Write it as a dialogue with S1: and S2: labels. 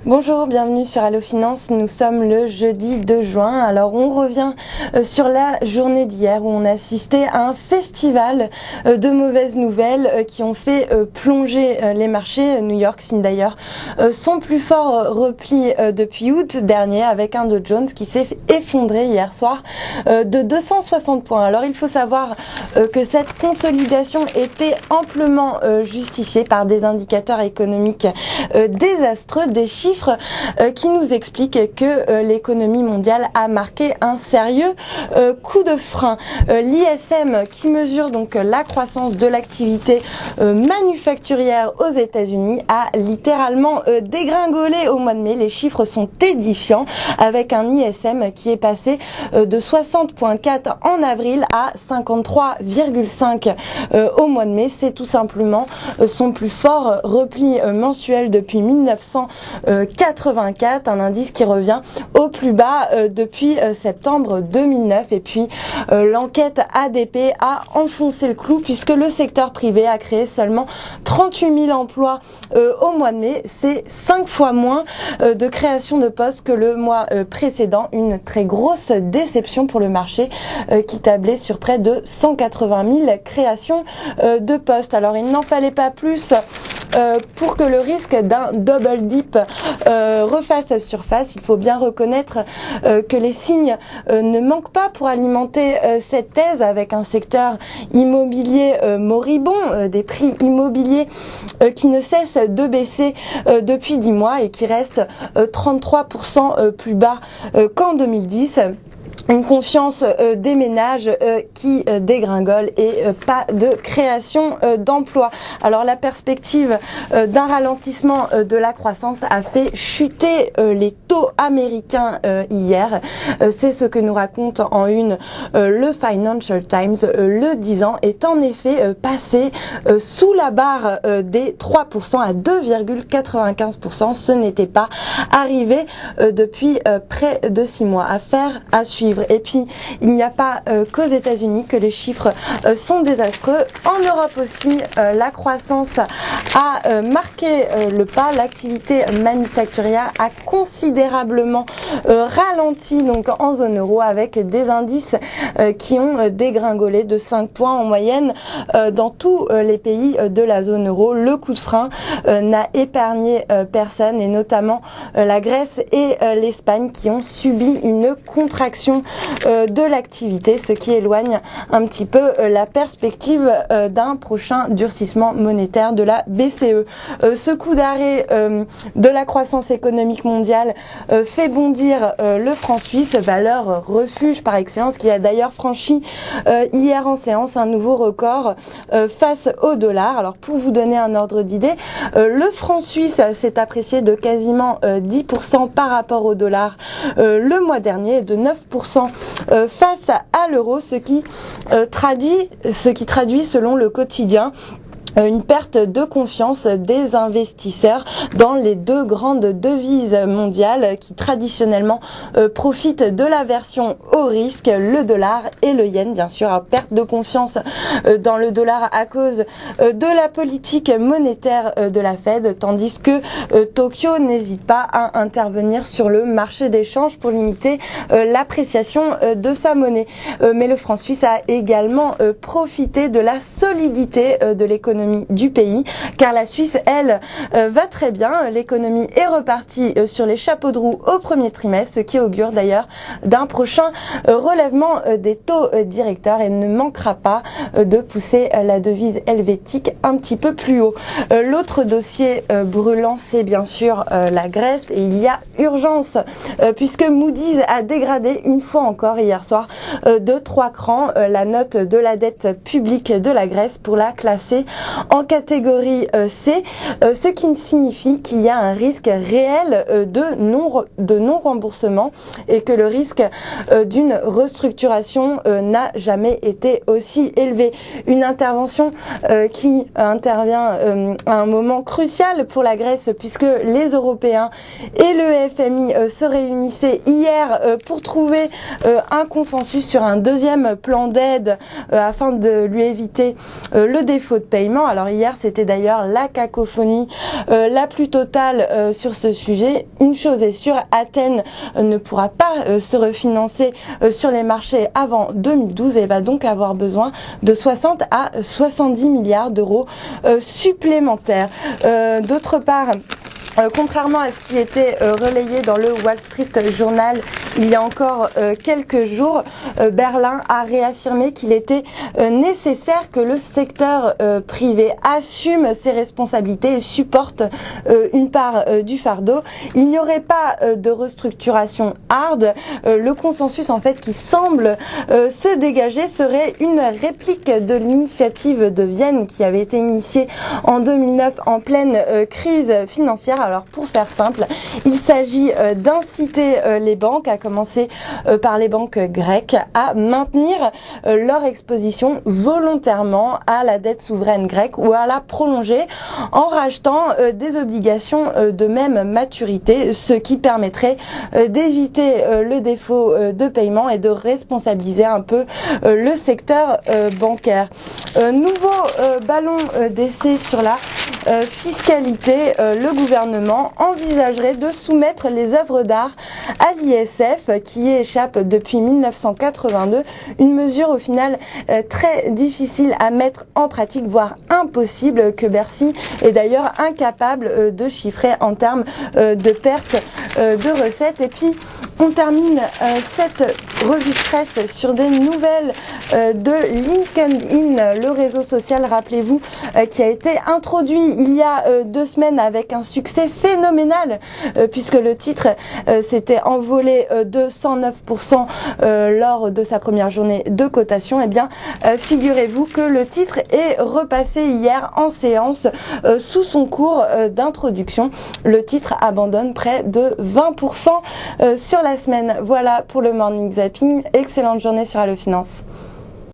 S1: Bonjour, bienvenue sur Allo Finance. Nous sommes le jeudi 2 juin. Alors on revient sur la journée d'hier où on a assisté à un festival de mauvaises nouvelles qui ont fait plonger les marchés. New York signe d'ailleurs son plus fort repli depuis août dernier avec un Dow Jones qui s'est effondré hier soir de 260 points. Alors il faut savoir que cette consolidation était amplement justifiée par des indicateurs économiques désastreux, des chiffres qui nous expliquent que l'économie mondiale a marqué un sérieux coup de frein. L'ISM qui mesure donc la croissance de l'activité manufacturière aux États-Unis a littéralement dégringolé au mois de mai. Les chiffres sont édifiants avec un ISM qui est passé de 60,4 en avril à 53,5 au mois de mai. C'est tout simplement son plus fort repli mensuel depuis 1984, un indice qui revient au plus bas depuis septembre 2009. Et puis l'enquête ADP a enfoncé le clou puisque le secteur privé a créé seulement 38 000 emplois au mois de mai. C'est 5 fois moins de création de postes que le mois précédent. Une très grosse déception pour le marché qui tablait sur près de 180 000 créations de postes. Alors il n'en fallait pas plus pour que le risque d'un double dip refasse surface. Il faut bien reconnaître que les signes ne manquent pas pour alimenter cette thèse avec un secteur immobilier moribond, des prix immobiliers qui ne cessent de baisser depuis 10 mois et qui restent 33% plus bas qu'en 2010. Une confiance des ménages qui dégringole et pas de création d'emplois. Alors la perspective d'un ralentissement de la croissance a fait chuter les taux américains hier. C'est ce que nous raconte en une le Financial Times. Le 10 ans est en effet passé sous la barre des 3% à 2,95%. Ce n'était pas arrivé depuis près de 6 mois. Affaire à suivre. Et puis, il n'y a pas qu'aux États-Unis que les chiffres sont désastreux. En Europe aussi, la croissance a marqué le pas. L'activité manufacturière a considérablement ralenti donc en zone euro avec des indices qui ont dégringolé de 5 points en moyenne dans tous les pays de la zone euro. Le coup de frein n'a épargné personne et notamment la Grèce et l'Espagne qui ont subi une contraction de l'activité, ce qui éloigne un petit peu la perspective d'un prochain durcissement monétaire de la BCE. Ce coup d'arrêt de la croissance économique mondiale fait bondir le franc suisse, valeur refuge par excellence, qui a d'ailleurs franchi hier en séance un nouveau record face au dollar. Alors pour vous donner un ordre d'idée, le franc suisse s'est apprécié de quasiment 10% par rapport au dollar le mois dernier, de 9% face à l'euro, ce qui traduit selon le quotidien une perte de confiance des investisseurs dans les deux grandes devises mondiales qui traditionnellement profitent de l'aversion au risque, le dollar et le yen. Bien sûr, perte de confiance dans le dollar à cause de la politique monétaire de la Fed, tandis que Tokyo n'hésite pas à intervenir sur le marché d'échange pour limiter l'appréciation de sa monnaie. Mais le franc suisse a également profité de la solidité de l'économie du pays, car la Suisse, elle, va très bien. L'économie est repartie sur les chapeaux de roue au premier trimestre, ce qui augure d'ailleurs d'un prochain relèvement des taux directeurs et ne manquera pas de pousser la devise helvétique un petit peu plus haut. L'autre dossier brûlant, c'est bien sûr la Grèce, et il y a urgence puisque Moody's a dégradé une fois encore hier soir de 3 crans la note de la dette publique de la Grèce pour la classer en catégorie C, ce qui signifie qu'il y a un risque réel de non-remboursement et que le risque d'une restructuration n'a jamais été aussi élevé. Une intervention qui intervient à un moment crucial pour la Grèce puisque les Européens et le FMI se réunissaient hier pour trouver un consensus sur un deuxième plan d'aide afin de lui éviter le défaut de paiement. concernant. Alors hier, c'était d'ailleurs la cacophonie la plus totale sur ce sujet. Une chose est sûre, Athènes ne pourra pas se refinancer sur les marchés avant 2012 et va donc avoir besoin de 60 à 70 milliards d'euros supplémentaires. D'autre part, contrairement à ce qui était relayé dans le Wall Street Journal il y a encore quelques jours, Berlin a réaffirmé qu'il était nécessaire que le secteur privé assume ses responsabilités et supporte une part du fardeau. Il n'y aurait pas de restructuration hard. Le consensus en fait qui semble se dégager serait une réplique de l'initiative de Vienne qui avait été initiée en 2009 en pleine crise financière. Alors pour faire simple, il s'agit d'inciter les banques, à commencer par les banques grecques, à maintenir leur exposition volontairement à la dette souveraine grecque ou à la prolonger en rachetant des obligations de même maturité, ce qui permettrait d'éviter le défaut de paiement et de responsabiliser un peu le secteur bancaire. Nouveau ballon d'essai sur la fiscalité, le gouvernement envisagerait de soumettre les œuvres d'art à l'ISF qui y échappe depuis 1982, une mesure au final très difficile à mettre en pratique, voire impossible, que Bercy est d'ailleurs incapable de chiffrer en termes de perte de recettes. Et puis on termine cette revue de presse sur des nouvelles de LinkedIn, le réseau social, rappelez-vous, qui a été introduit il y a 2 semaines avec un succès phénoménal puisque le titre s'était envolé de 109% lors de sa première journée de cotation. Eh bien, figurez-vous que le titre est repassé hier en séance sous son cours d'introduction. Le titre abandonne près de 20% sur la semaine. Voilà pour le Morning Zapping. Excellente journée sur Allo Finance.